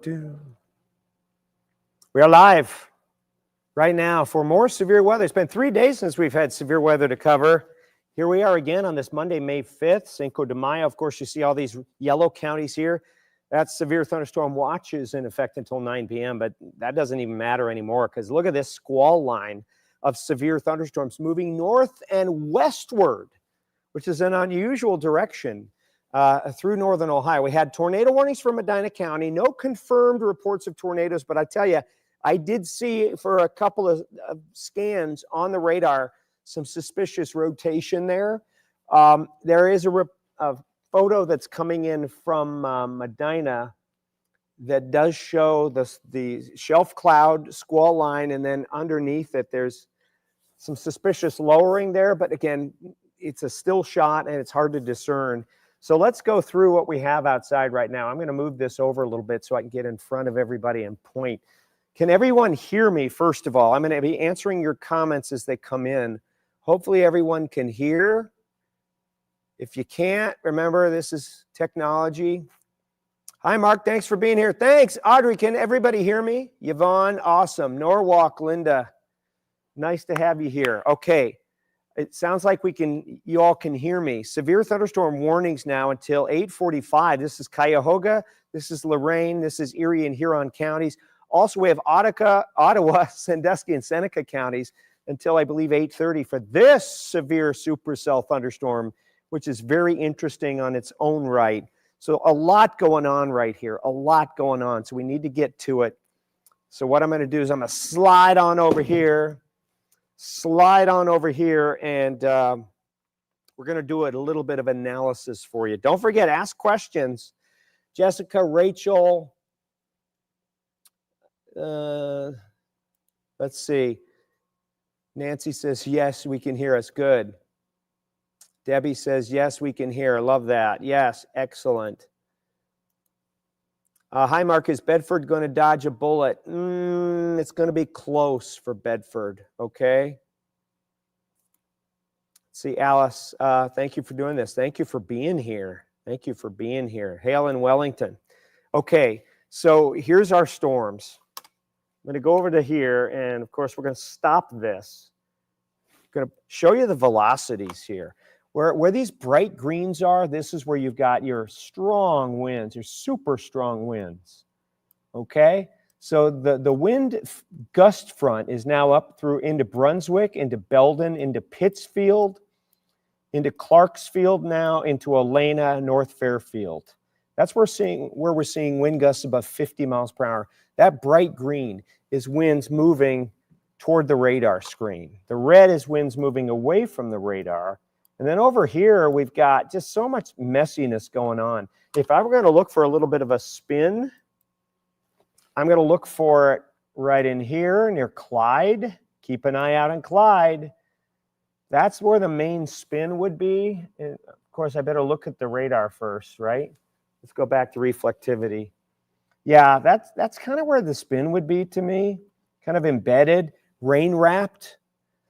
We are live right now for more severe weather. It's been 3 days since we've had severe weather to cover. Here we are again on this Monday, May 5th, Cinco de Mayo. Of course, you see all these yellow counties here. That's severe thunderstorm watches in effect until 9 p.m., but that doesn't even matter anymore because look at this squall line of severe thunderstorms moving north and westward, which is an unusual direction through northern Ohio. We had tornado warnings for Medina County, no confirmed reports of tornadoes, but I tell you, I did see for a couple of scans on the radar some suspicious rotation there. There is a photo that's coming in from Medina that does show the shelf cloud squall line, and then underneath it there's some suspicious lowering there, but again, it's a still shot and it's hard to discern. So let's go through what we have outside right now. I'm going to move this over a little bit so I can get in front of everybody and point. Can everyone hear me, first of all? I'm going to be answering your comments as they come in. Hopefully everyone can hear. If you can't, remember, this is technology. Hi, Mark. Thanks for being here. Thanks. Audrey, can everybody hear me? Yvonne, awesome. Norwalk, Linda, nice to have you here. Okay. It sounds like you all can hear me. Severe thunderstorm warnings now until 8:45. This is Cuyahoga. This is Lorain. This is Erie and Huron counties. Also, we have Ottawa, Sandusky, and Seneca counties until, I believe, 8:30 for this severe supercell thunderstorm, which is very interesting on its own right. So a lot going on right here, a lot going on. So we need to get to it. So what I'm going to do is I'm going to slide on over here, and we're going to do a little bit of analysis for you. Don't forget, ask questions. Jessica, Rachel, let's see. Nancy says, yes, we can hear us. Good. Debbie says, yes, we can hear. Love that. Yes, excellent. Hi, Mark. Is Bedford going to dodge a bullet? It's going to be close for Bedford, okay? See, Alice, thank you for doing this. Thank you for being here. Thank you for being here. Hail in Wellington. Okay, so here's our storms. I'm going to go over to here, and of course, we're going to stop this. I'm going to show you the velocities here. Where these bright greens are, this is where you've got your strong winds, your super strong winds, okay? So the wind gust front is now up through into Brunswick, into Belden, into Pittsfield, into Clarksfield now, into Elena, North Fairfield. That's where we're seeing wind gusts above 50 miles per hour. That bright green is winds moving toward the radar screen. The red is winds moving away from the radar. And then over here, we've got just so much messiness going on. If I were going to look for a little bit of a spin, I'm going to look for it right in here near Clyde. Keep an eye out on Clyde. That's where the main spin would be. And of course, I better look at the radar first, right? Let's go back to reflectivity. Yeah, that's kind of where the spin would be to me, kind of embedded, rain-wrapped.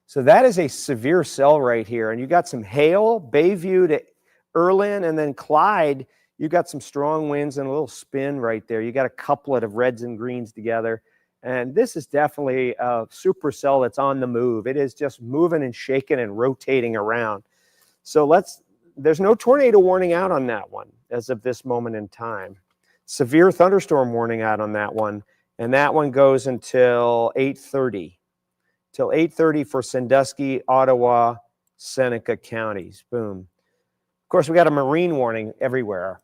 So that is a severe cell right here. And you got some hail, Bayview to Erlin, and then Clyde, you got some strong winds and a little spin right there. You got a couplet of reds and greens together. And this is definitely a supercell that's on the move. It is just moving and shaking and rotating around. So there's no tornado warning out on that one as of this moment in time. Severe thunderstorm warning out on that one. And that one goes until 8:30. Till 8:30 for Sandusky, Ottawa, Seneca counties. Boom. Of course, we got a marine warning everywhere.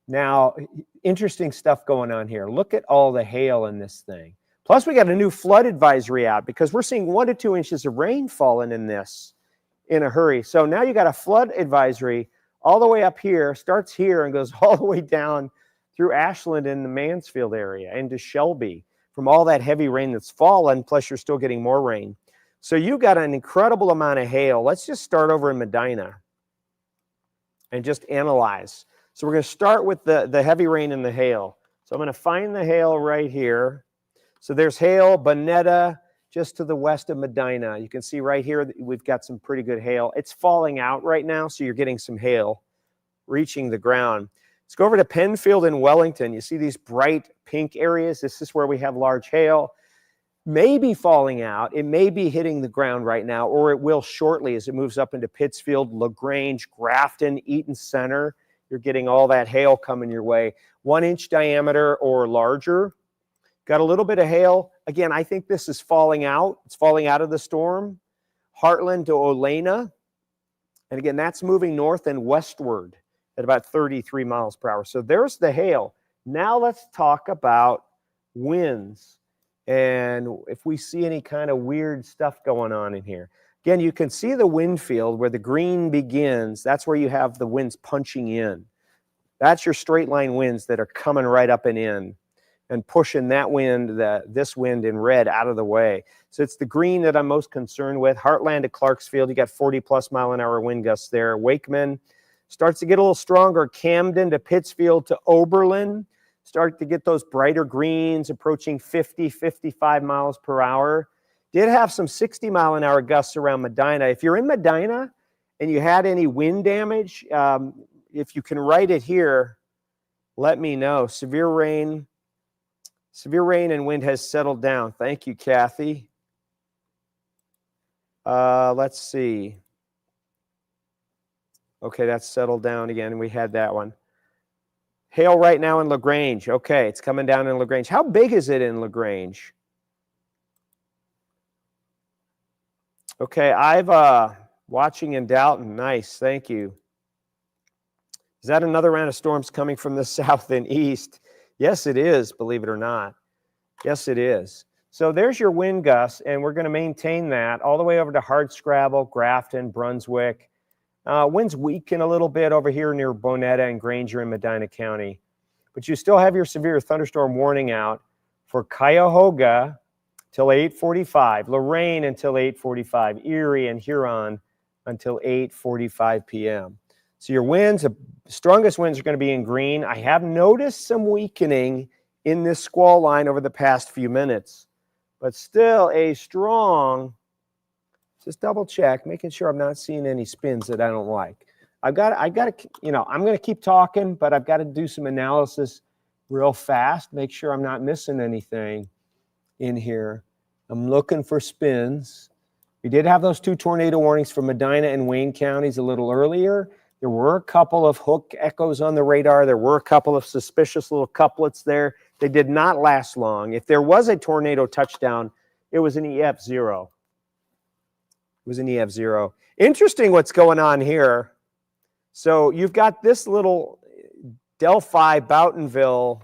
Now, interesting stuff going on here. Look at all the hail in this thing. Plus, we got a new flood advisory out because we're seeing 1 to 2 inches of rain falling in this in a hurry. So now you got a flood advisory all the way up here, starts here and goes all the way down through Ashland in the Mansfield area into Shelby from all that heavy rain that's fallen, plus you're still getting more rain. So you got an incredible amount of hail. Let's just start over in Medina and just analyze. So we're going to start with the heavy rain and the hail. So I'm going to find the hail right here. So there's hail, Bonetta, just to the west of Medina. You can see right here that we've got some pretty good hail. It's falling out right now, so you're getting some hail reaching the ground. Let's go over to Penfield and Wellington. You see these bright pink areas? This is where we have large hail. May be falling out. It may be hitting the ground right now, or it will shortly as it moves up into Pittsfield, LaGrange, Grafton, Eaton Center. You're getting all that hail coming your way. 1 inch diameter or larger. Got a little bit of hail. Again, I think this is falling out. It's falling out of the storm. Heartland to Olena. And again, that's moving north and westward at about 33 miles per hour. So there's the hail. Now let's talk about winds. And if we see any kind of weird stuff going on in here. Again, you can see the wind field where the green begins. That's where you have the winds punching in. That's your straight line winds that are coming right up and in and pushing that wind, this wind in red out of the way. So it's the green that I'm most concerned with. Heartland to Clarksfield, you got 40+ mile-an-hour wind gusts there. Wakeman starts to get a little stronger. Camden to Pittsfield to Oberlin. Start to get those brighter greens approaching 50, 55 miles per hour. Did have some 60 mile-an-hour gusts around Medina. If you're in Medina and you had any wind damage, if you can write it here, let me know. Severe rain and wind has settled down. Thank you, Kathy. Let's see. Okay, that's settled down again. We had that one. Hail right now in LaGrange. Okay, it's coming down in LaGrange. How big is it in LaGrange? Okay, I've watching in Dalton. Nice, thank you. Is that another round of storms coming from the south and east? Yes, it is, believe it or not. Yes, it is. So there's your wind gusts, and we're going to maintain that all the way over to Hardscrabble, Grafton, Brunswick. Winds weaken a little bit over here near Bonetta and Granger in Medina County. But you still have your severe thunderstorm warning out for Cuyahoga till 8:45, Lorain until 8:45, Erie and Huron until 8:45 p.m. So your winds, the strongest winds are going to be in green. I have noticed some weakening in this squall line over the past few minutes, but still a strong. Just double check, making sure I'm not seeing any spins that I don't like. I've got to, I'm going to keep talking, but I've got to do some analysis real fast, make sure I'm not missing anything in here. I'm looking for spins. We did have those 2 tornado warnings for Medina and Wayne counties a little earlier. There were a couple of hook echoes on the radar. There were a couple of suspicious little couplets there. They did not last long. If there was a tornado touchdown, it was an EF0. It was an EF0. Interesting what's going on here. So you've got this little Delphi, Boughtonville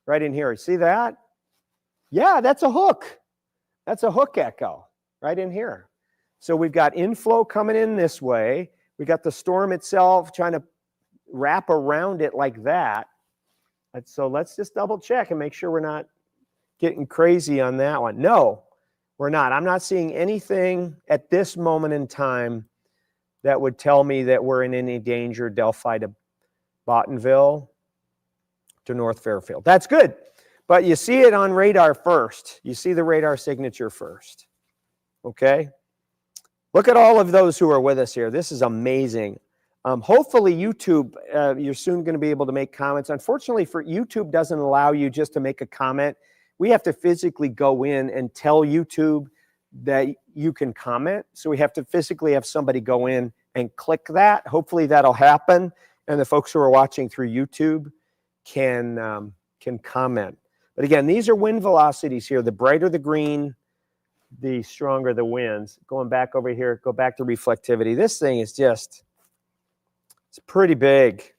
right in here. See that? Yeah, that's a hook. That's a hook echo right in here. So we've got inflow coming in this way. We got the storm itself trying to wrap around it like that. And so let's just double check and make sure we're not getting crazy on that one. No, we're not. I'm not seeing anything at this moment in time that would tell me that we're in any danger, Delphi to Bottonville to North Fairfield. That's good. But you see it on radar first. You see the radar signature first. Okay? Look at all of those who are with us here. This is amazing. Hopefully YouTube, you're soon going to be able to make comments. Unfortunately, for YouTube doesn't allow you just to make a comment. We have to physically go in and tell YouTube that you can comment. So we have to physically have somebody go in and click that. Hopefully that'll happen. And the folks who are watching through YouTube can comment. But again, these are wind velocities here. The brighter the green, the stronger the winds. Going back over here, go back to reflectivity. This thing is just, it's pretty big.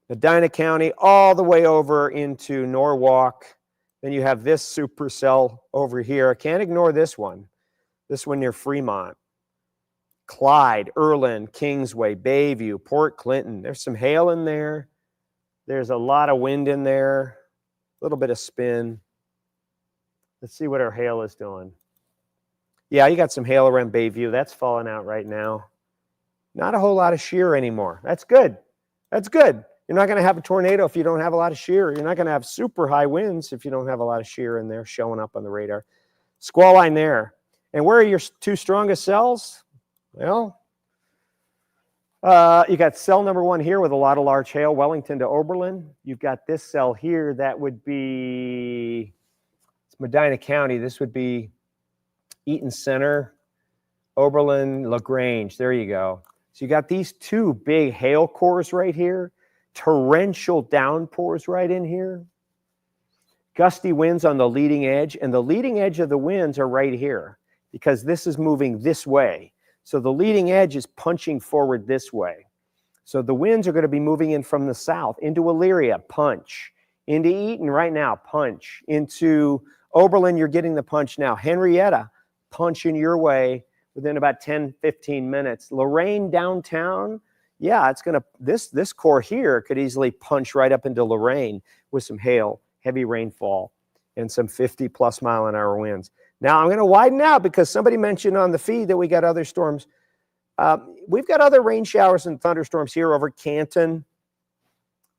Medina County all the way over into Norwalk. Then you have this supercell over here. I can't ignore this one. This one near Fremont. Clyde, Erlin, Kingsway, Bayview, Port Clinton. There's some hail in there. There's a lot of wind in there. A little bit of spin. Let's see what our hail is doing. Yeah, you got some hail around Bayview. That's falling out right now. Not a whole lot of shear anymore. That's good. That's good. You're not going to have a tornado if you don't have a lot of shear. You're not going to have super high winds if you don't have a lot of shear in there showing up on the radar. Squall line there. And where are your two strongest cells? Well, You got cell number 1 here with a lot of large hail, Wellington to Oberlin. You've got this cell here that would be, it's Medina County. This would be Eaton Center, Oberlin, LaGrange. There you go. So you got these 2 big hail cores right here, torrential downpours right in here, gusty winds on the leading edge, and the leading edge of the winds are right here because this is moving this way. So the leading edge is punching forward this way. So the winds are going to be moving in from the south into Elyria, punch. Into Eaton right now, punch. Into Oberlin, you're getting the punch now. Henrietta, punch in your way within about 10, 15 minutes. Lorraine downtown, yeah, it's going to, this core here could easily punch right up into Lorraine with some hail, heavy rainfall, and some 50+ mile-an-hour winds. Now, I'm going to widen out because somebody mentioned on the feed that we got other storms. We've got other rain showers and thunderstorms here over Canton.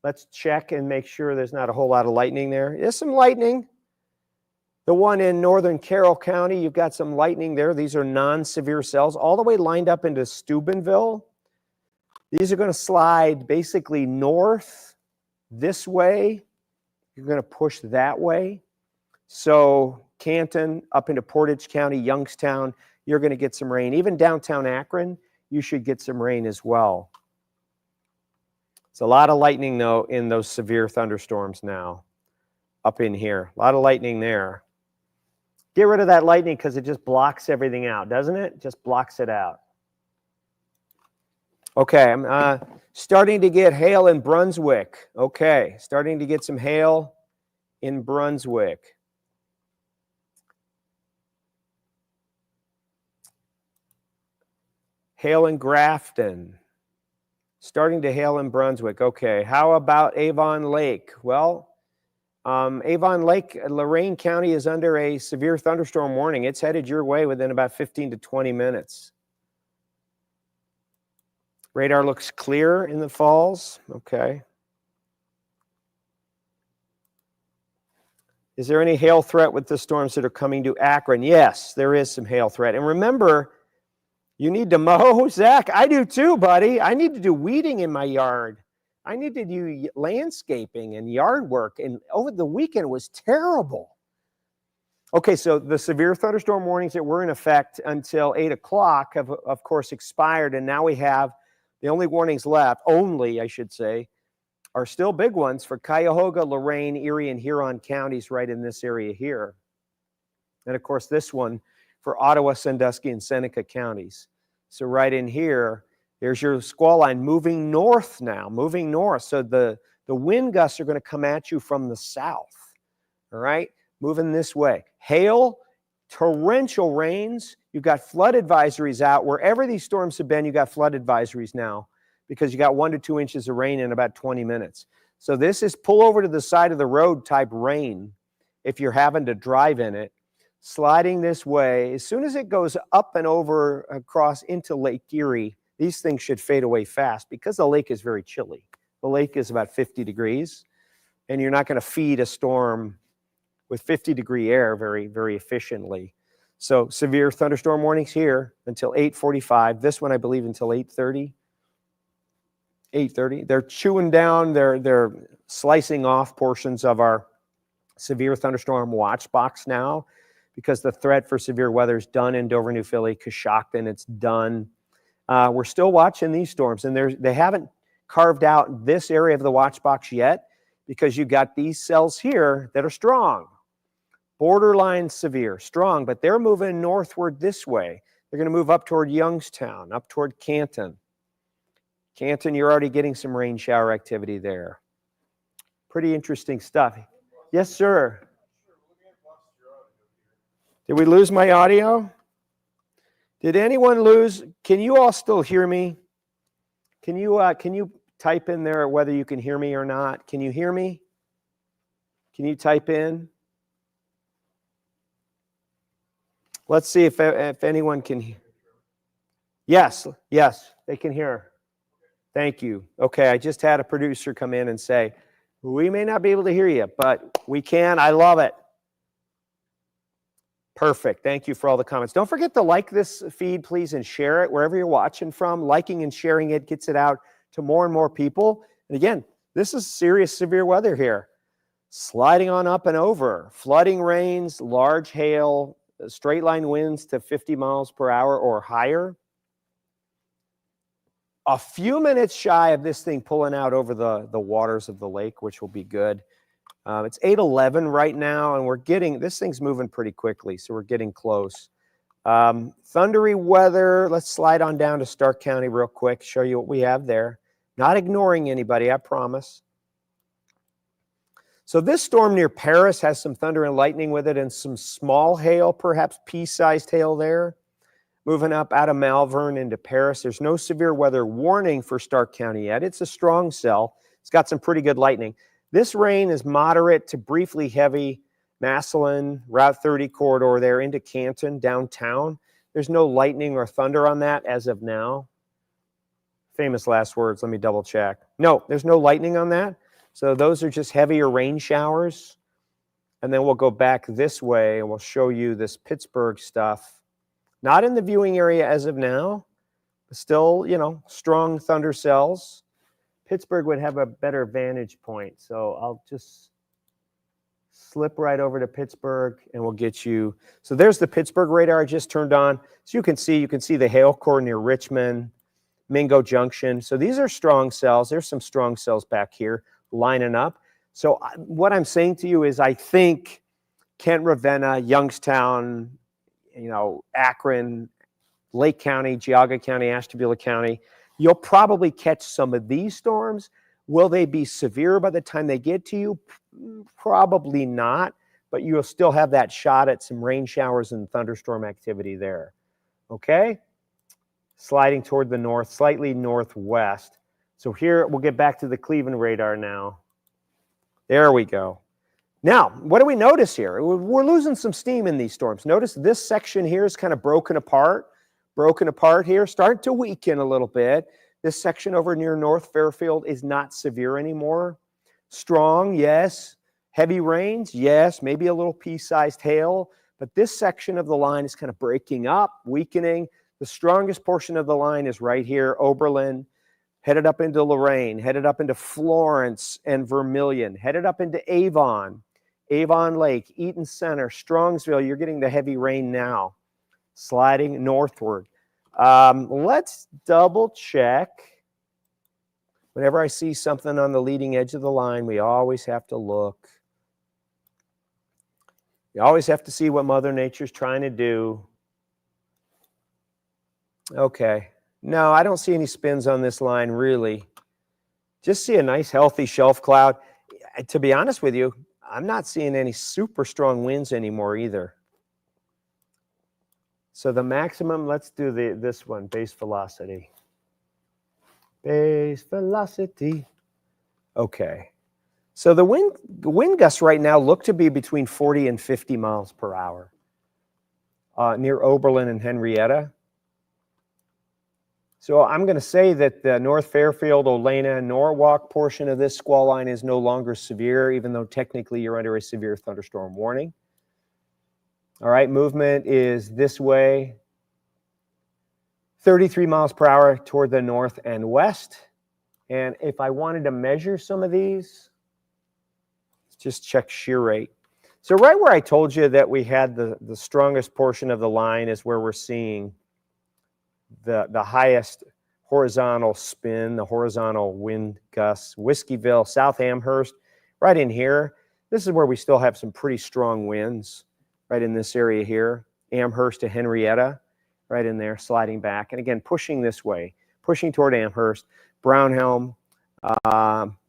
Let's check and make sure there's not a whole lot of lightning there. There's some lightning. The one in northern Carroll County, you've got some lightning there. These are non-severe cells all the way lined up into Steubenville. These are going to slide basically north this way. You're going to push that way. So Canton up into Portage County, Youngstown, you're going to get some rain. Even downtown Akron, you should get some rain as well. It's a lot of lightning, though, in those severe thunderstorms now up in here. A lot of lightning there. Get rid of that lightning because it just blocks everything out, doesn't it? Just blocks it out. Okay, I'm starting to get hail in Brunswick. Okay, starting to get some hail in Brunswick. Hail in Grafton. Starting to hail in Brunswick. Okay, how about Avon Lake? Well, Avon Lake, Lorain County is under a severe thunderstorm warning. It's headed your way within about 15 to 20 minutes. Radar looks clear in the falls. Okay. Is there any hail threat with the storms that are coming to Akron? Yes, there is some hail threat. And remember, you need to mow. Zach, I do too, buddy. I need to do weeding in my yard. I need to do landscaping and yard work. And over the weekend was terrible. Okay, so the severe thunderstorm warnings that were in effect until 8 o'clock have, of course, expired. And now we have the only warnings left, I should say, are still big ones for Cuyahoga, Lorain, Erie, and Huron counties right in this area here. And, of course, this one for Ottawa, Sandusky, and Seneca counties. So right in here, there's your squall line moving north now, moving north. So the wind gusts are going to come at you from the south, all right? Moving this way. Hail, torrential rains. You've got flood advisories out. Wherever these storms have been, you've got flood advisories now because you got 1 to 2 inches of rain in about 20 minutes. So this is pull over to the side of the road type rain if you're having to drive in it. Sliding this way. As soon as it goes up and over across into Lake Erie, these things should fade away fast because the lake is very chilly. The lake is about 50 degrees, and you're not going to feed a storm with 50-degree air very, very efficiently. So severe thunderstorm warnings here until 8:45. This one, I believe, until 8:30. 8:30. They're chewing down, they're slicing off portions of our severe thunderstorm watch box now because the threat for severe weather is done in Dover, New Philly, Coshocton, it's done. We're still watching these storms, and they haven't carved out this area of the watch box yet because you got these cells here that are strong. Borderline severe, strong, but they're moving northward this way. They're going to move up toward Youngstown, up toward Canton. Canton, you're already getting some rain shower activity there. Pretty interesting stuff. Yes, sir. Did we lose my audio? Did anyone lose? Can you all still hear me? Can you type in there whether you can hear me or not? Can you hear me? Can you type in? Let's see if anyone can hear. Yes, they can hear. Thank you. Okay, I just had a producer come in and say, we may not be able to hear you, but we can. I love it. Perfect. Thank you for all the comments. Don't forget to like this feed, please, and share it wherever you're watching from. Liking and sharing it gets it out to more and more people. And again, this is serious, severe weather here. Sliding on up and over. Flooding rains, large hail, straight line winds to 50 miles per hour or higher. A few minutes shy of this thing pulling out over the waters of the lake, which will be good. It's 8:11 right now, and this thing's moving pretty quickly, so we're getting close. Thundery weather. Let's slide on down to Stark County real quick, show you what we have there. Not ignoring anybody, I promise. So this storm near Paris has some thunder and lightning with it and some small hail, perhaps pea-sized hail there. Moving up out of Malvern into Paris. There's no severe weather warning for Stark County yet. It's a strong cell. It's got some pretty good lightning. This rain is moderate to briefly heavy. Massillon, Route 30 corridor there into Canton, downtown. There's no lightning or thunder on that as of now. Famous last words, let me double check. No, there's no lightning on that. So those are just heavier rain showers. And then we'll go back this way and we'll show you this Pittsburgh stuff. Not in the viewing area as of now, but still, you know, strong thunder cells. Pittsburgh would have a better vantage point. So I'll just slip right over to Pittsburgh and we'll get you. So there's the Pittsburgh radar I just turned on. So you can see the hail core near Richmond, Mingo Junction. So these are strong cells. There's some strong cells back here lining up. So what I'm saying to you is I think Kent, Ravenna, Youngstown, you know, Akron, Lake County, Geauga County, Ashtabula County, you'll probably catch some of these storms. Will they be severe by the time they get to you? Probably not, but you'll still have that shot at some rain showers and thunderstorm activity there. Okay? Sliding toward the north, slightly northwest. So here, we'll get back to the Cleveland radar now. There we go. Now, what do we notice here? We're losing some steam in these storms. Notice this section here is kind of broken apart here, starting to weaken a little bit. This section over near North Fairfield is not severe anymore. Strong, yes. Heavy rains, yes. Maybe a little pea-sized hail. But this section of the line is kind of breaking up, weakening. The strongest portion of the line is right here, Oberlin, headed up into Lorraine, headed up into Florence and Vermilion, headed up into Avon, Avon Lake, Eaton Center, Strongsville. You're getting the heavy rain now, sliding northward. Let's double check. Whenever I see something on the leading edge of the line, we always have to look. You always have to see what Mother Nature's trying to do. Okay. No, I don't see any spins on this line, really. Just see a nice, healthy shelf cloud. To be honest with you, I'm not seeing any super strong winds anymore either. So the maximum, let's do this one, base velocity. Base velocity. Okay. So the wind gusts right now look to be between 40 and 50 miles per hour near Oberlin and Henrietta. So I'm going to say that the North Fairfield, Olena, Norwalk portion of this squall line is no longer severe, even though technically you're under a severe thunderstorm warning. All right, movement is this way, 33 miles per hour toward the north and west. And if I wanted to measure some of these, let's just check shear rate. So right where I told you that we had the strongest portion of the line is where we're seeing the highest horizontal spin, the horizontal wind gusts, Whiskeyville, South Amherst, right in here. This is where we still have some pretty strong winds, right in this area here. Amherst to Henrietta, right in there, sliding back. And again, pushing this way, pushing toward Amherst, Brownhelm,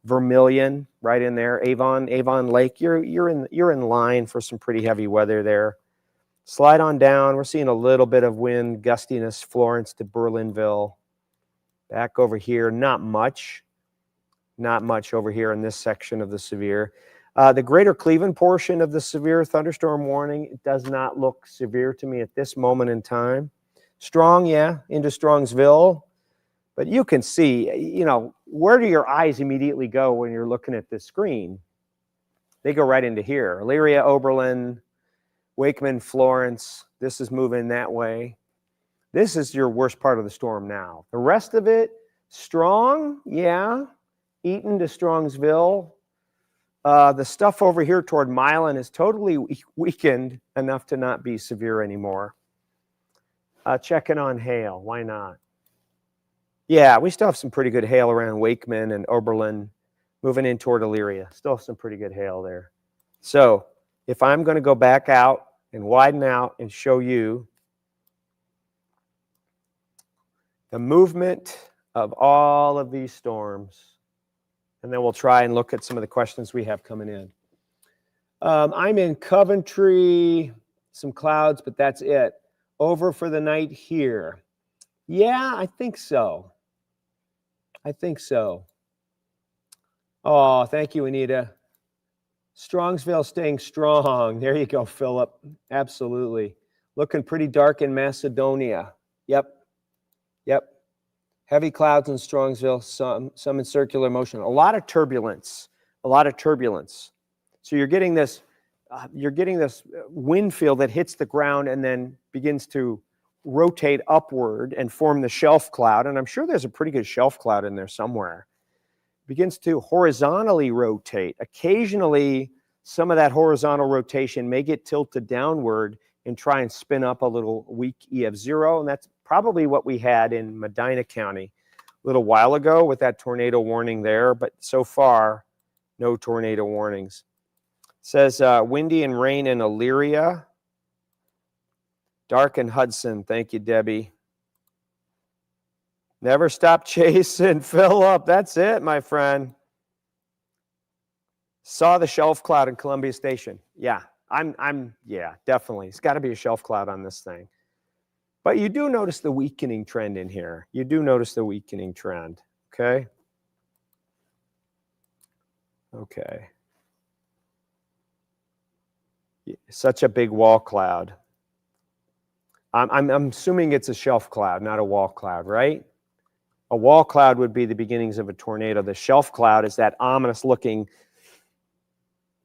Vermilion, right in there, Avon Lake. You're in line for some pretty heavy weather there. Slide on down. We're seeing a little bit of wind gustiness, Florence to Berlinville. Back over here, not much over here in this section of the severe. The greater Cleveland portion of the severe thunderstorm warning does not look severe to me at this moment in time. Strong, yeah, into Strongsville. But you can see, you know, where do your eyes immediately go when you're looking at this screen? They go right into here. Elyria, Oberlin, Wakeman, Florence. This is moving that way. This is your worst part of the storm now. The rest of it, strong, yeah. Eaton to Strongsville. The stuff over here toward Milan is totally weakened enough to not be severe anymore. Checking on hail. Why not? Yeah, we still have some pretty good hail around Wakeman and Oberlin, moving in toward Elyria. Still have some pretty good hail there. So if I'm going to go back out and widen out and show you the movement of all of these storms, and then we'll try and look at some of the questions we have coming in. I'm in Coventry, some clouds, but that's it. Over for the night here. Yeah, I think so. I think so. Oh, thank you, Anita. Strongsville staying strong. There you go, Philip. Absolutely. Looking pretty dark in Macedonia. Yep. Yep. Heavy clouds in Strongsville, some in circular motion. A lot of turbulence. A lot of turbulence. So you're getting this wind field that hits the ground and then begins to rotate upward and form the shelf cloud. And I'm sure there's a pretty good shelf cloud in there somewhere. Begins to horizontally rotate. Occasionally, some of that horizontal rotation may get tilted downward and try and spin up a little weak EF0. And that's probably what we had in Medina County a little while ago with that tornado warning there. But so far, no tornado warnings. It says windy and rain in Elyria. Dark in Hudson. Thank you, Debbie. Never stop chasing, Philip. That's it, my friend. Saw the shelf cloud in Columbia Station. Yeah, yeah, definitely. It's got to be a shelf cloud on this thing. But you do notice the weakening trend in here. You do notice the weakening trend, okay? Okay. Such a big wall cloud. I'm assuming it's a shelf cloud, not a wall cloud, right? A wall cloud would be the beginnings of a tornado. The shelf cloud is that ominous-looking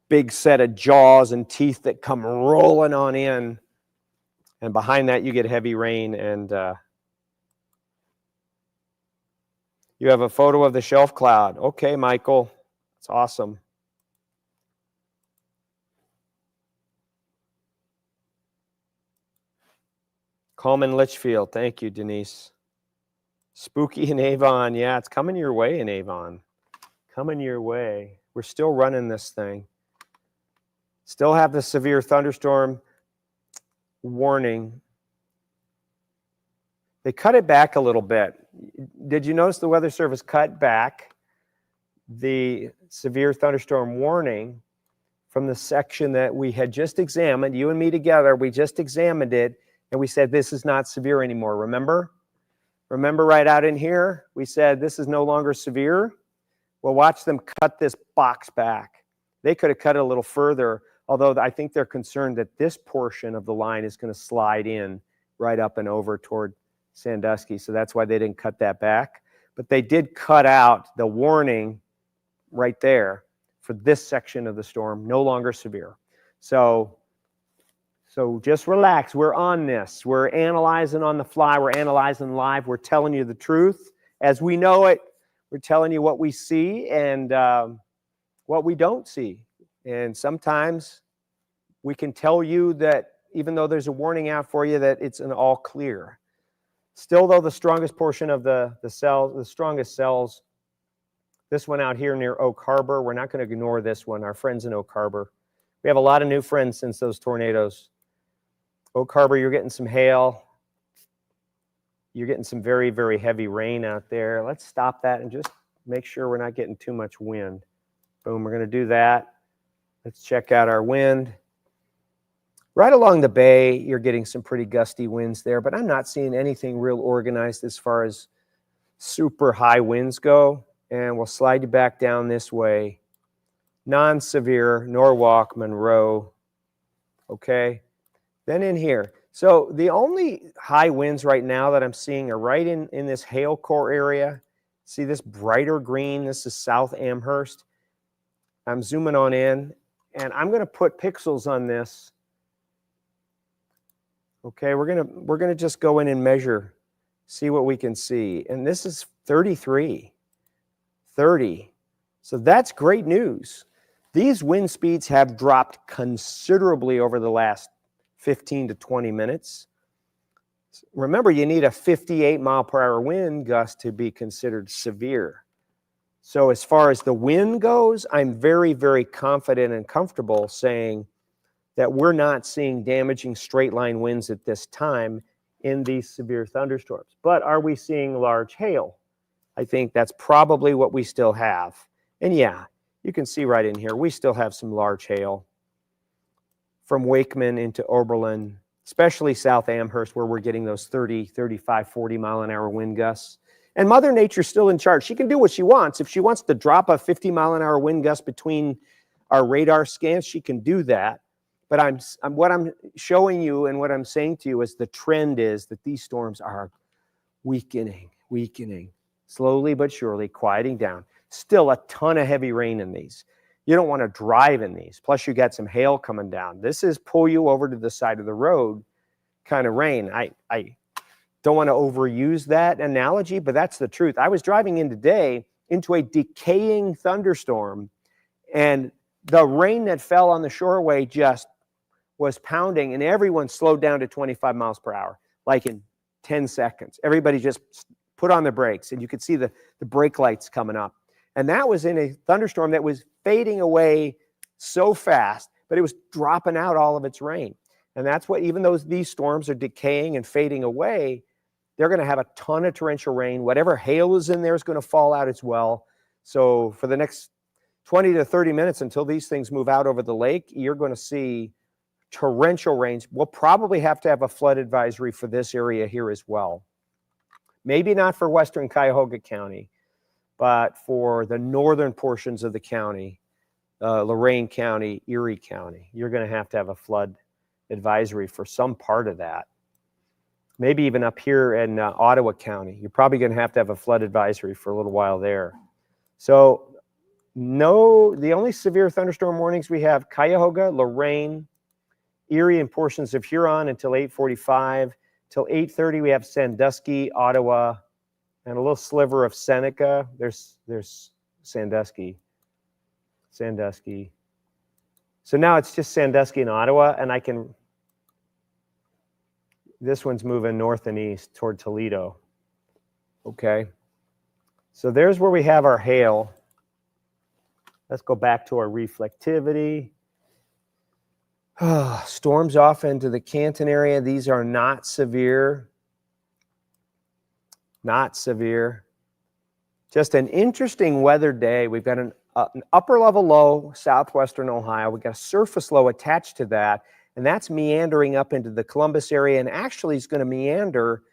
big set of jaws and teeth that come rolling on in. And behind that, you get heavy rain. And you have a photo of the shelf cloud. Okay, Michael. That's awesome. Coleman Litchfield. Thank you, Denise. Spooky in Avon. Yeah, it's coming your way in Avon. Coming your way. We're still running this thing. Still have the severe thunderstorm warning. They cut it back a little bit. Did you notice the Weather Service cut back the severe thunderstorm warning from the section that we had just examined? You and me together, we just examined it, and we said this is not severe anymore. Remember? Remember right out in here, we said this is no longer severe? Well, watch them cut this box back. They could have cut it a little further, although I think they're concerned that this portion of the line is going to slide in right up and over toward Sandusky. So that's why they didn't cut that back. But they did cut out the warning right there for this section of the storm, no longer severe. So just relax. We're on this. We're analyzing on the fly. We're analyzing live. We're telling you the truth as we know it. We're telling you what we see and what we don't see. And sometimes we can tell you that even though there's a warning out for you, that it's an all clear. Still, though, the strongest portion of the cells, the strongest cells, this one out here near Oak Harbor, we're not going to ignore this one, our friends in Oak Harbor. We have a lot of new friends since those tornadoes. Oak Harbor, you're getting some hail. You're getting some very, very heavy rain out there. Let's stop that and just make sure we're not getting too much wind. Boom, we're going to do that. Let's check out our wind. Right along the bay, you're getting some pretty gusty winds there, but I'm not seeing anything real organized as far as super high winds go. And we'll slide you back down this way. Non-severe, Norwalk, Monroe. Okay. Then in here. So the only high winds right now that I'm seeing are right in this hail core area. See this brighter green? This is South Amherst. I'm zooming on in, and I'm going to put pixels on this Okay, we're gonna just go in and measure, see what we can see. And this is 33, 30. So that's great news. These wind speeds have dropped considerably over the last 15 to 20 minutes. Remember, you need a 58-mile-per-hour wind gust to be considered severe. So as far as the wind goes, I'm very, very confident and comfortable saying that we're not seeing damaging straight-line winds at this time in these severe thunderstorms. But are we seeing large hail? I think that's probably what we still have. And yeah, you can see right in here, we still have some large hail from Wakeman into Oberlin, especially South Amherst, where we're getting those 30, 35, 40-mile-an-hour wind gusts. And Mother Nature's still in charge. She can do what she wants. If she wants to drop a 50-mile-an-hour wind gust between our radar scans, she can do that. But what I'm showing you and what I'm saying to you is the trend is that these storms are weakening, slowly but surely quieting down. Still a ton of heavy rain in these. You don't want to drive in these. Plus, you got some hail coming down. This is pull you over to the side of the road kind of rain. I don't want to overuse that analogy, but that's the truth. I was driving in today into a decaying thunderstorm, and the rain that fell on the shoreway just was pounding, and everyone slowed down to 25 miles per hour, like in 10 seconds. Everybody just put on the brakes, and you could see the brake lights coming up. And that was in a thunderstorm that was fading away so fast, but it was dropping out all of its rain. And that's what, even though these storms are decaying and fading away, they're going to have a ton of torrential rain. Whatever hail is in there is going to fall out as well. So for the next 20 to 30 minutes until these things move out over the lake, you're going to see torrential rains. We'll probably have to have a flood advisory for this area here as well. Maybe not for western Cuyahoga County, but for the northern portions of the county, Lorain County, Erie County, you're going to have a flood advisory for some part of that. Maybe even up here in Ottawa County, you're probably going to have a flood advisory for a little while there. So no, the only severe thunderstorm warnings we have, Cuyahoga, Lorain, Erie, and portions of Huron until 8:45. Till 8:30, we have Sandusky, Ottawa, and a little sliver of Seneca. There's Sandusky. So now it's just Sandusky and Ottawa, and this one's moving north and east toward Toledo. Okay. So there's where we have our hail. Let's go back to our reflectivity. Storms off into the Canton area. These are not severe. Not severe. Just an interesting weather day. We've got an upper level low, southwestern Ohio. We've got a surface low attached to that, and that's meandering up into the Columbus area, and actually it's going to meander.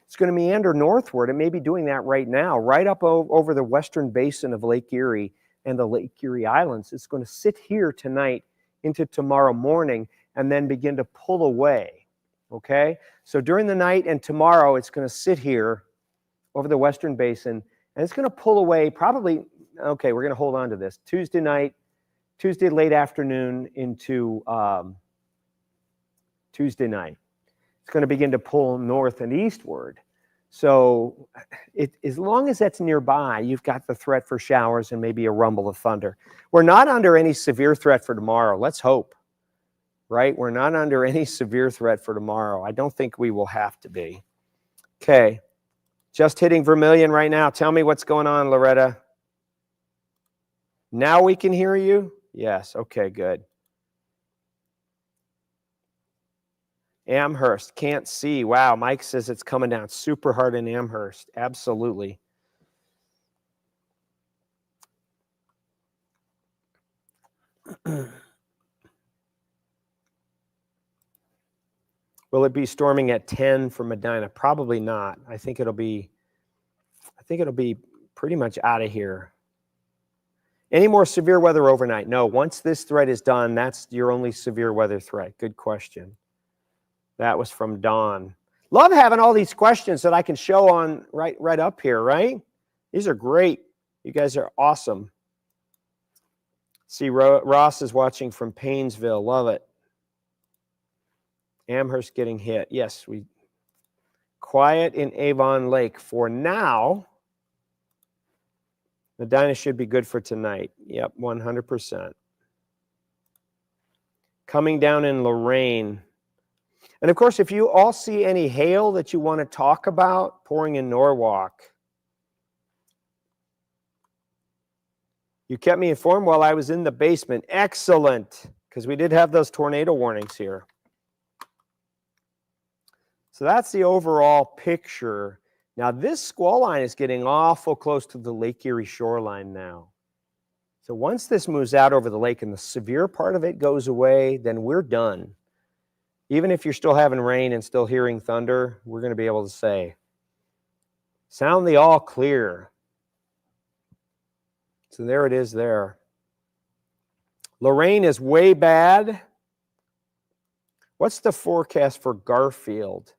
It's going to meander northward. It may be doing that right now, right up over the western basin of Lake Erie and the Lake Erie Islands. It's going to sit here tonight into tomorrow morning and then begin to pull away. Okay? So during the night and tomorrow, it's going to sit here over the western basin, and it's going to pull away probably, okay, we're going to hold on to this, Tuesday night, Tuesday late afternoon into Tuesday night. It's going to begin to pull north and eastward. So as long as that's nearby, you've got the threat for showers and maybe a rumble of thunder. We're not under any severe threat for tomorrow. Let's hope, right? We're not under any severe threat for tomorrow. I don't think we will have to be. Okay. Just hitting Vermilion right now. Tell me what's going on, Loretta. Now we can hear you? Yes. Okay, good. Amherst, can't see. Wow, Mike says it's coming down super hard in Amherst. Absolutely. Will it be storming at 10 for Medina? Probably not. I think it'll be pretty much out of here. Any more severe weather overnight? No, once this threat is done, that's your only severe weather threat. Good question. That was from Dawn. Love having all these questions that I can show on right up here, right? These are great. You guys are awesome. See, Ross is watching from Paynesville. Love it. Amherst getting hit. Yes, quiet in Avon Lake for now. Medina should be good for tonight. Yep, 100%. Coming down in Lorain. And of course, if you all see any hail that you want to talk about, pouring in Norwalk. You kept me informed while I was in the basement. Excellent, because we did have those tornado warnings here. So that's the overall picture. Now, this squall line is getting awful close to the Lake Erie shoreline now. So once this moves out over the lake and the severe part of it goes away, then we're done. Even if you're still having rain and still hearing thunder, we're going to be able to say, sound the all clear. So there it is there. Lorain is way bad. What's the forecast for Garfield?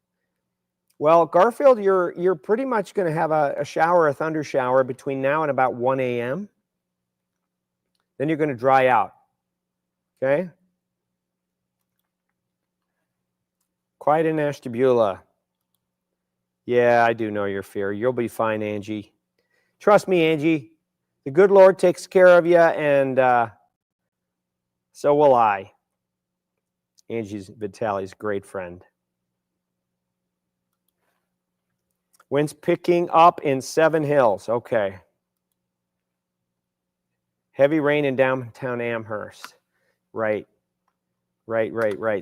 Well, Garfield, you're pretty much going to have a shower, a thunder shower between now and about 1 a.m. Then you're going to dry out. Okay? Quiet in Ashtabula. Yeah, I do know your fear. You'll be fine, Angie. Trust me, Angie. The good Lord takes care of you, and so will I. Angie's Vitali's great friend. Winds picking up in Seven Hills. Okay. Heavy rain in downtown Amherst. Right.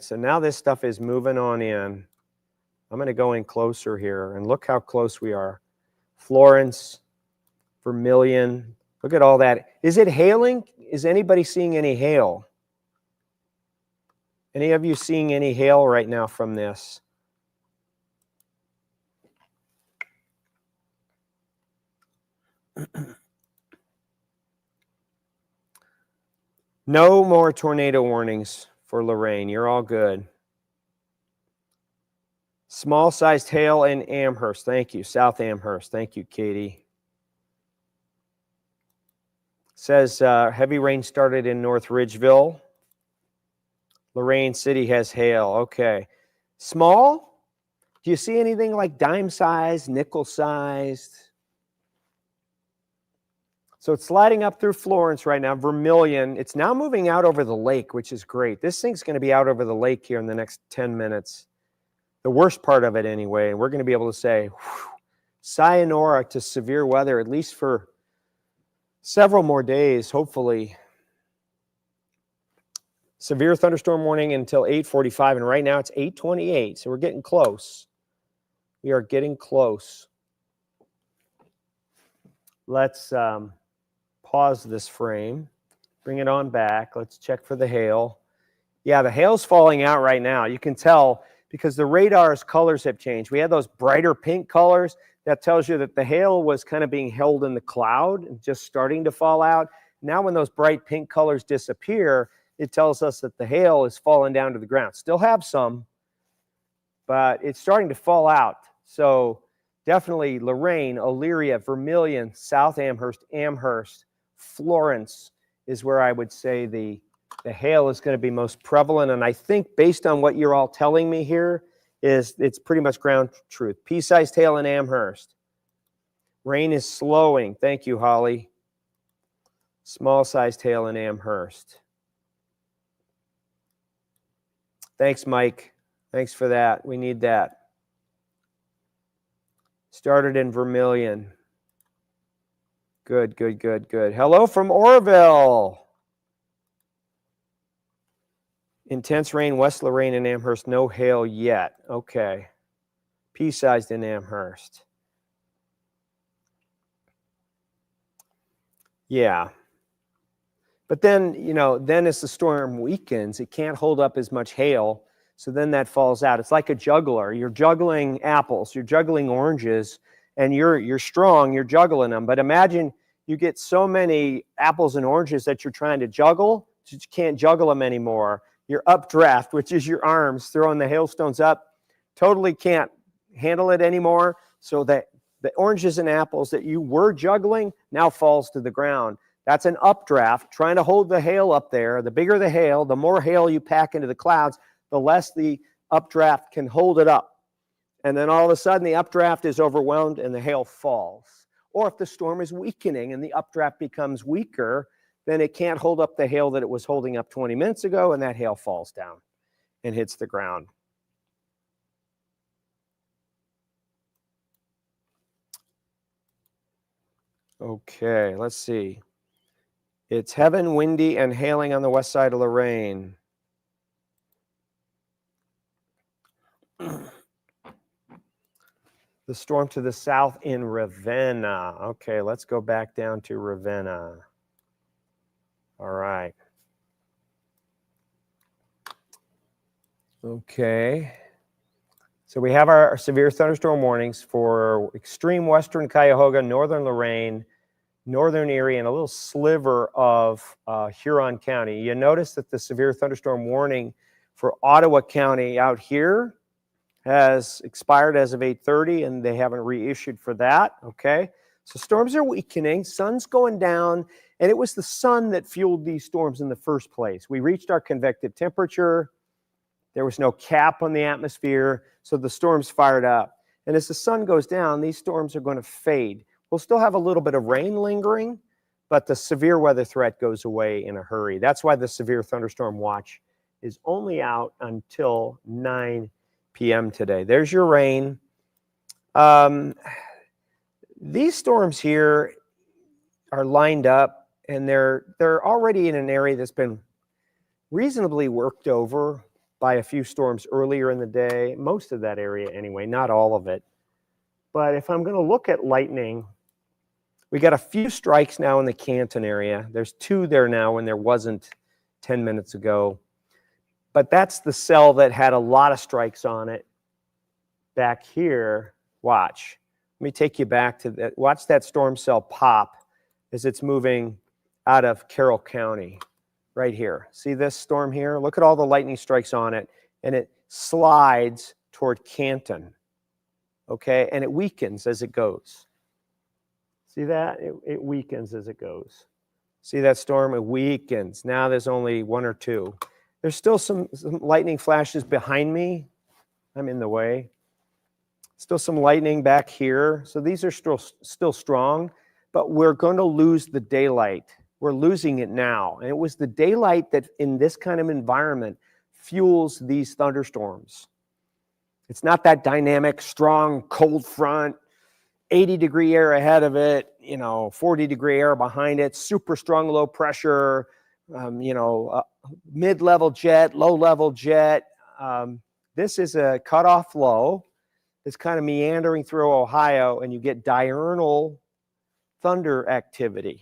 So now this stuff is moving on in. I'm going to go in closer here, and look how close we are. Florence, Vermilion. Look at all that. Is it hailing? Is anybody seeing any hail? Any of you seeing any hail right now from this? No more tornado warnings for Lorain. You're all good. Small-sized hail in Amherst. Thank you. South Amherst. Thank you, Katie. Says heavy rain started in North Ridgeville. Lorain City has hail. Okay. Small? Do you see anything like dime-sized, nickel-sized? So it's sliding up through Florence right now, Vermilion. It's now moving out over the lake, which is great. This thing's going to be out over the lake here in the next 10 minutes. The worst part of it anyway. And we're going to be able to say, whew, sayonara to severe weather, at least for several more days, hopefully. Severe thunderstorm warning until 8:45, and right now it's 8:28, so we're getting close. We are getting close. Let's pause this frame, bring it on back. Let's check for the hail. Yeah, the hail's falling out right now. You can tell because the radar's colors have changed. We had those brighter pink colors. That tells you that the hail was kind of being held in the cloud and just starting to fall out. Now when those bright pink colors disappear, it tells us that the hail is falling down to the ground. Still have some, but it's starting to fall out. So definitely Lorain, Elyria, Vermilion, South Amherst, Amherst, Florence is where I would say the hail is going to be most prevalent. And I think based on what you're all telling me here, it's pretty much ground truth. Pea-sized hail in Amherst. Rain is slowing. Thank you, Holly. Small-sized hail in Amherst. Thanks, Mike. Thanks for that. We need that. Started in Vermilion. Good. Hello from Orville. Intense rain, West Lorain and Amherst. No hail yet. Okay. Pea-sized in Amherst. Yeah. But then, then as the storm weakens, it can't hold up as much hail. So then that falls out. It's like a juggler. You're juggling apples. You're juggling oranges. And you're strong. You're juggling them. But imagine you get so many apples and oranges that you're trying to juggle, you can't juggle them anymore. Your updraft, which is your arms throwing the hailstones up, totally can't handle it anymore. So that the oranges and apples that you were juggling now falls to the ground. That's an updraft, trying to hold the hail up there. The bigger the hail, the more hail you pack into the clouds, the less the updraft can hold it up. And then all of a sudden the updraft is overwhelmed and the hail falls. Or if the storm is weakening and the updraft becomes weaker, then it can't hold up the hail that it was holding up 20 minutes ago, and that hail falls down and hits the ground. Okay, let's see. It's heavy, windy, and hailing on the west side of Lorraine. The storm to the south in Ravenna. Okay, let's go back down to Ravenna. All right. Okay. So we have our severe thunderstorm warnings for extreme western Cuyahoga, northern Lorraine, northern Erie, and a little sliver of Huron County. You notice that the severe thunderstorm warning for Ottawa County out here has expired as of 8:30, and they haven't reissued for that, okay? So storms are weakening, sun's going down, and it was the sun that fueled these storms in the first place. We reached our convective temperature. There was no cap on the atmosphere, so the storms fired up. And as the sun goes down, these storms are going to fade. We'll still have a little bit of rain lingering, but the severe weather threat goes away in a hurry. That's why the severe thunderstorm watch is only out until 9 p.m. today. There's your rain. These storms here are lined up, and they're already in an area that's been reasonably worked over by a few storms earlier in the day. Most of that area anyway, not all of it. But if I'm going to look at lightning, we got a few strikes now in the Canton area. There's 2 there now when there wasn't 10 minutes ago. But that's the cell that had a lot of strikes on it. Back here, watch. Let me take you back to that. Watch that storm cell pop as it's moving out of Carroll County. Right here. See this storm here? Look at all the lightning strikes on it, and it slides toward Canton. Okay, and it weakens as it goes. See that? It weakens as it goes. See that storm? It weakens. Now there's only 1 or 2. There's still some lightning flashes behind me. I'm in the way. Still some lightning back here. So these are still strong, but we're going to lose the daylight. We're losing it now. And it was the daylight that in this kind of environment fuels these thunderstorms. It's not that dynamic, strong, cold front, 80-degree air ahead of it, 40-degree air behind it, super strong low pressure, mid-level jet, low-level jet. This is a cutoff low. It's kind of meandering through Ohio, and you get diurnal thunder activity.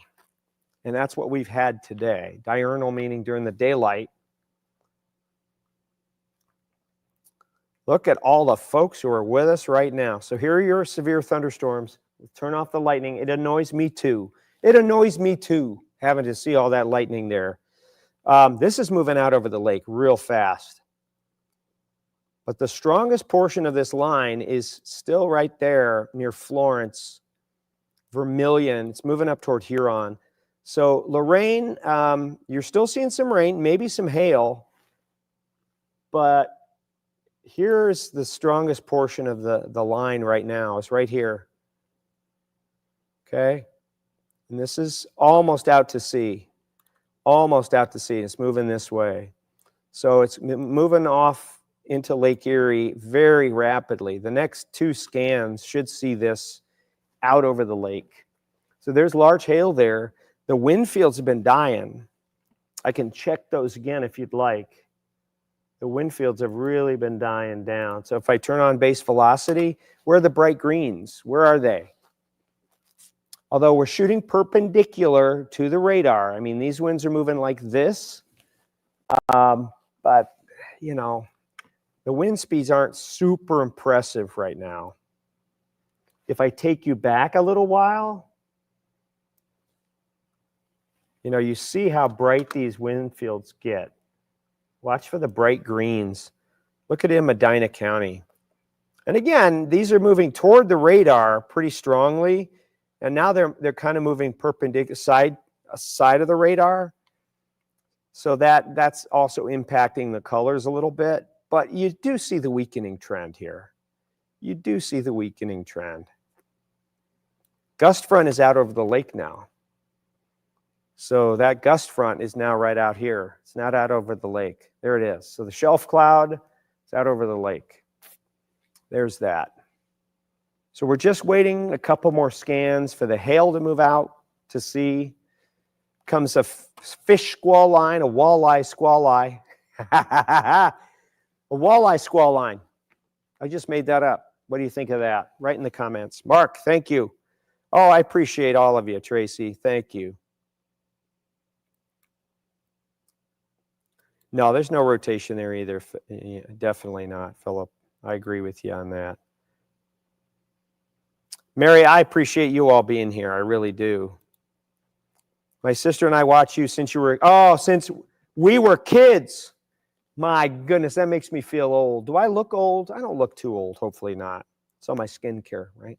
And that's what we've had today. Diurnal meaning during the daylight. Look at all the folks who are with us right now. So here are your severe thunderstorms. Turn off the lightning. It annoys me too. It annoys me too, having to see all that lightning there. This is moving out over the lake real fast. But the strongest portion of this line is still right there near Florence, Vermilion. It's moving up toward Huron. So Lorraine, you're still seeing some rain, maybe some hail, but here's the strongest portion of the line right now. It's right here. Okay? And this is almost out to sea. Almost out to sea. It's moving this way. So it's moving off into Lake Erie very rapidly. The next 2 scans should see this out over the lake. So there's large hail there. The wind fields have been dying. I can check those again if you'd like. The wind fields have really been dying down. So if I turn on base velocity, where are the bright greens? Where are they? Although we're shooting perpendicular to the radar. I mean, these winds are moving like this. But, the wind speeds aren't super impressive right now. If I take you back a little while, you see how bright these wind fields get. Watch for the bright greens. Look at it in Medina County. And again, these are moving toward the radar pretty strongly. And now they're kind of moving perpendicular side of the radar. So that's also impacting the colors a little bit. but you do see the weakening trend here. You do see the weakening trend. Gust front is out over the lake now. So that gust front is now right out here. It's not out over the lake. There it is. So the shelf cloud is out over the lake. There's that. So we're just waiting a couple more scans for the hail to move out to sea. Comes a fish squall line, a walleye squall line. A walleye squall line. I just made that up. What do you think of that? Write in the comments. Mark, thank you. Oh, I appreciate all of you, Tracy. Thank you. No, there's no rotation there either. Definitely not, Philip. I agree with you on that. Mary, I appreciate you all being here. I really do. My sister and I watch you since since we were kids. My goodness, that makes me feel old. Do I look old? I don't look too old, hopefully not. It's all my skincare, right?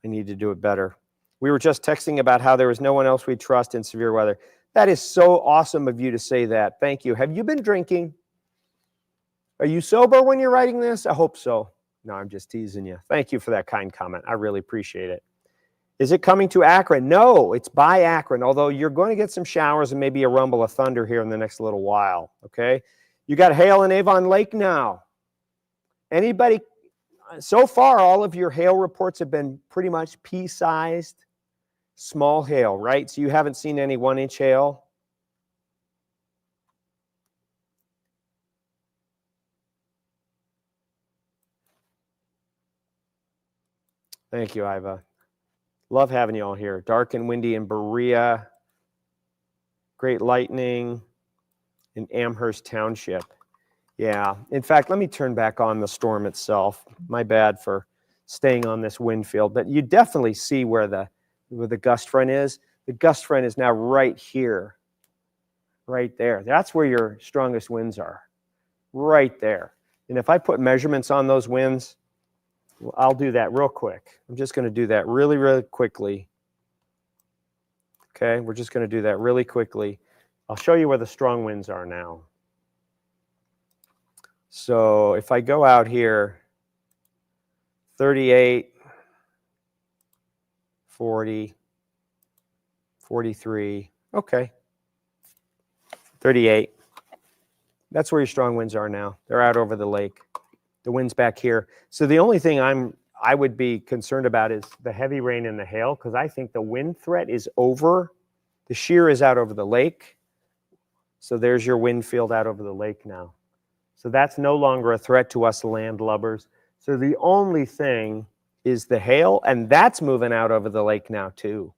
I need to do it better. We were just texting about how there was no one else we trust in severe weather. That is so awesome of you to say that. Thank you. Have you been drinking? Are you sober when you're writing this? I hope so. No, I'm just teasing you. Thank you for that kind comment. I really appreciate it. Is it coming to Akron? No, it's by Akron, although you're going to get some showers and maybe a rumble of thunder here in the next little while, okay? You got hail in Avon Lake now. Anybody, so far, all of your hail reports have been pretty much pea-sized, small hail, right? So you haven't seen any 1-inch hail. Thank you, Iva. Love having you all here. Dark and windy in Berea. Great lightning in Amherst Township. Yeah. In fact, let me turn back on the storm itself. My bad for staying on this wind field. But you definitely see where the gust front is. The gust front is now right here. Right there. That's where your strongest winds are. Right there. And if I put measurements on those winds, I'll do that real quick. I'm just going to do that really, really quickly. Okay, we're just going to do that really quickly. I'll show you where the strong winds are now. So if I go out here, 38, 40, 43, okay, 38. That's where your strong winds are now. They're out over the lake. The wind's back here. So the only thing I would be concerned about is the heavy rain and the hail, because I think the wind threat is over. The shear is out over the lake. So there's your wind field out over the lake now. So that's no longer a threat to us landlubbers. So the only thing is the hail, and that's moving out over the lake now too.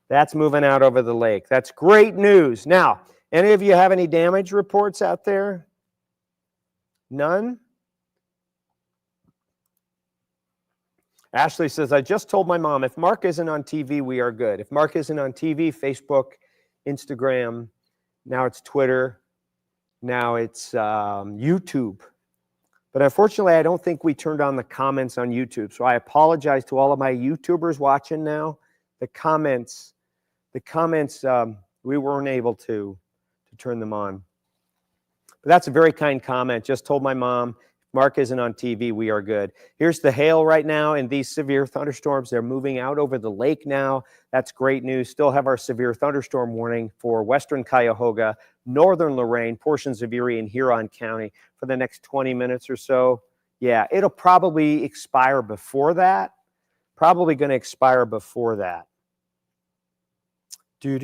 That's moving out over the lake. That's great news. Now, any of you have any damage reports out there? None? Ashley says, I just told my mom, if Mark isn't on TV, we are good. If Mark isn't on TV, Facebook, Instagram, now it's Twitter, now it's YouTube. But unfortunately, I don't think we turned on the comments on YouTube. So I apologize to all of my YouTubers watching now. The comments, we weren't able to turn them on. But that's a very kind comment. Just told my mom, Mark isn't on TV, we are good. Here's the hail right now and these severe thunderstorms. They're moving out over the lake now. That's great news. Still have our severe thunderstorm warning for western Cuyahoga, northern Lorain, portions of Erie and Huron County for the next 20 minutes or so. Yeah, it'll probably expire before that. Probably going to expire before that. Look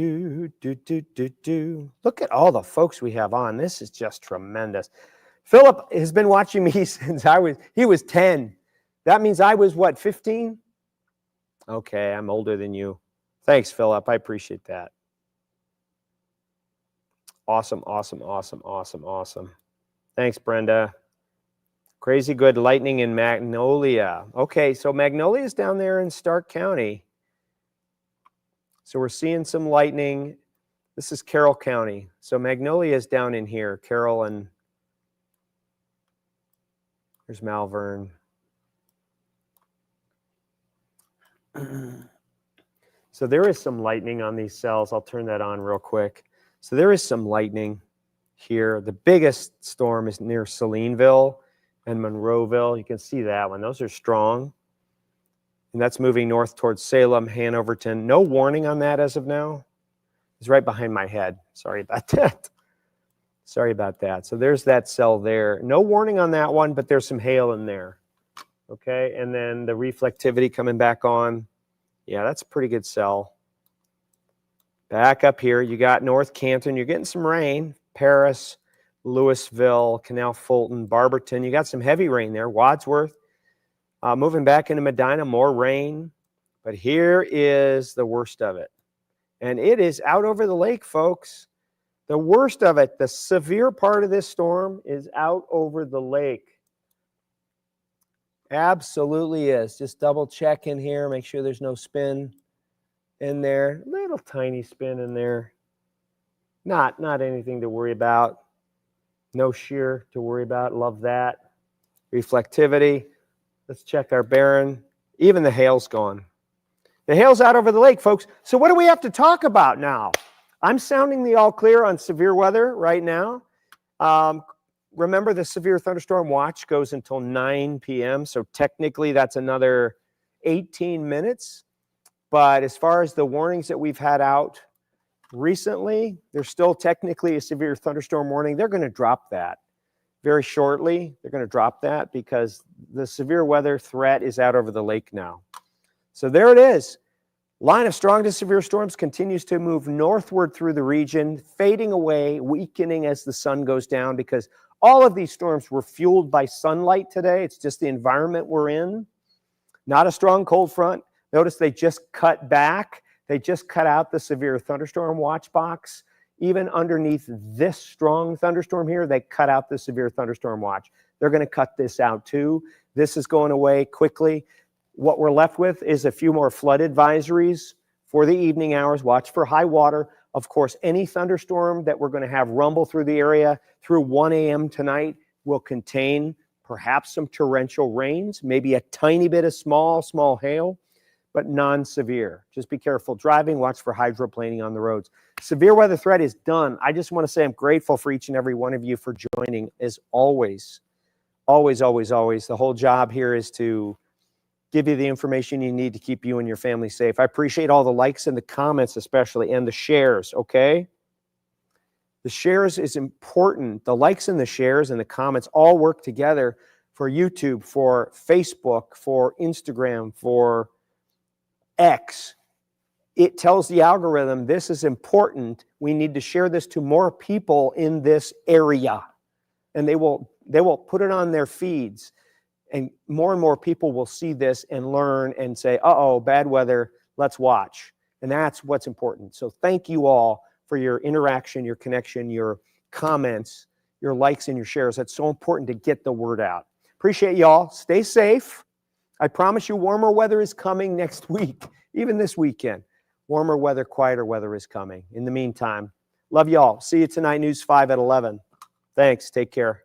at all the folks we have on. This is just tremendous. Philip has been watching me since he was 10. That means I was, what, 15? Okay, I'm older than you. Thanks, Philip. I appreciate that. Awesome, awesome, awesome, awesome, awesome. Thanks, Brenda. Crazy good lightning in Magnolia. Okay, so Magnolia is down there in Stark County. So we're seeing some lightning. This is Carroll County. So Magnolia is down in here. Carroll and there's Malvern. So there is some lightning on these cells. I'll turn that on real quick. So there is some lightning here. The biggest storm is near Salineville and Monroeville. You can see that one. Those are strong. And that's moving north towards Salem, Hanoverton. No warning on that as of now. It's right behind my head. Sorry about that. Sorry about that. So there's that cell there. No warning on that one, but there's some hail in there. Okay, and then the reflectivity coming back on. Yeah, that's a pretty good cell. Back up here, you got North Canton. You're getting some rain. Paris, Louisville, Canal Fulton, Barberton. You got some heavy rain there. Wadsworth. Moving back into Medina, more rain. But here is the worst of it. And it is out over the lake, folks. The worst of it, the severe part of this storm is out over the lake. Absolutely is. Just double check in here. Make sure there's no spin in there. Little tiny spin in there. Not anything to worry about. No shear to worry about. Love that. Reflectivity. Let's check our Barron. Even the hail's gone. The hail's out over the lake, folks. So what do we have to talk about now? I'm sounding the all clear on severe weather right now. Remember, the severe thunderstorm watch goes until 9 p.m. So technically that's another 18 minutes. But as far as the warnings that we've had out recently, there's still technically a severe thunderstorm warning. They're going to drop that very shortly. They're going to drop that because the severe weather threat is out over the lake now. So there it is. Line of strong to severe storms continues to move northward through the region, fading away, weakening as the sun goes down, because all of these storms were fueled by sunlight today. It's just the environment we're in. Not a strong cold front. Notice they just cut back. They just cut out the severe thunderstorm watch box. Even underneath this strong thunderstorm here, they cut out the severe thunderstorm watch. They're going to cut this out too. This is going away quickly. What we're left with is a few more flood advisories for the evening hours. Watch for high water. Of course, any thunderstorm that we're going to have rumble through the area through 1 a.m. tonight will contain perhaps some torrential rains, maybe a tiny bit of small hail, but non-severe. Just be careful driving. Watch for hydroplaning on the roads. Severe weather threat is done. I just want to say I'm grateful for each and every one of you for joining, as always. Always, always, always. The whole job here is to give you the information you need to keep you and your family safe. I appreciate all the likes and the comments especially, and the shares, okay? The shares is important. The likes and the shares and the comments all work together for YouTube, for Facebook, for Instagram, for X. It tells the algorithm this is important. We need to share this to more people in this area. And they will put it on their feeds. And more people will see this and learn and say, uh-oh, bad weather, let's watch. And that's what's important. So thank you all for your interaction, your connection, your comments, your likes and your shares. That's so important to get the word out. Appreciate y'all. Stay safe. I promise you warmer weather is coming next week, even this weekend. Warmer weather, quieter weather is coming. In the meantime, love y'all. See you tonight, News 5 at 11. Thanks. Take care.